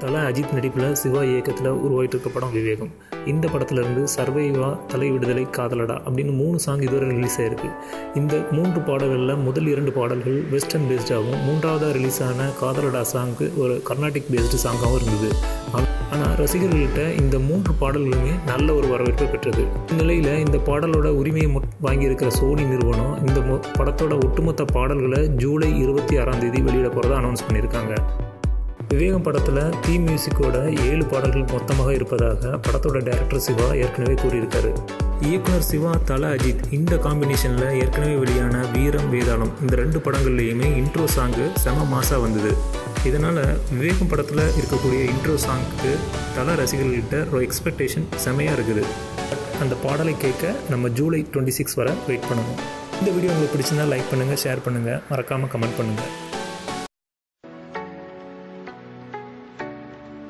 தல அஜித் நடிப்பில் சிவா இயக்கத்தில் உருவாகிட்டு இருக்க படம் விவேகம். இந்த படத்துலேருந்து சர்வைவா, தலை விடுதலை, காதலடா அப்படின்னு 3 சாங் இதுவரை ரிலீஸ் ஆகிருக்கு. இந்த 3 பாடல்களில் முதல் 2 பாடல்கள் வெஸ்டர்ன் பேஸ்டாகவும், 3ஆவதாக ரிலீஸ் ஆன காதலடா சாங்க்கு ஒரு கர்நாடிக் பேஸ்டு சாங்காகவும் இருந்தது. ஆனால் ரசிகர்கள்கிட்ட இந்த 3 பாடல்களுமே நல்ல ஒரு வரவேற்பை பெற்றது. இந்நிலையில் இந்த பாடலோட உரிமையை வாங்கியிருக்கிற சோனி நிறுவனம் இந்த படத்தோட ஒட்டுமொத்த பாடல்களை ஜூலை 26 வெளியிட போகிறதா அனௌன்ஸ் பண்ணியிருக்காங்க. விவேகம் படத்தில் தீம் மியூசிக்கோட 7 பாடல்கள் மொத்தமாக இருப்பதாக படத்தோட டைரக்டர் சிவா ஏற்கனவே கூறியிருக்காரு. இயக்குனர் சிவா, தல அஜித் இந்த காம்பினேஷனில் ஏற்கனவே வெளியான வீரம், வேதாளம் இந்த 2 படங்கள்லேயுமே இன்ட்ரோ சாங்கு செம மாசாக வந்தது. இதனால் விவேகம் படத்தில் இருக்கக்கூடிய இன்ட்ரோ சாங்க்கு தல ரசிகர்கள்கிட்ட ஒரு எக்ஸ்பெக்டேஷன் செமையாக இருக்குது. அந்த பாடலை கேட்க நம்ம ஜூலை 26 வரை வெயிட் பண்ணணும். இந்த வீடியோ உங்களுக்கு பிடிச்சிருந்தா லைக் பண்ணுங்கள், ஷேர் பண்ணுங்கள், மறக்காமல் கமெண்ட் பண்ணுங்கள்.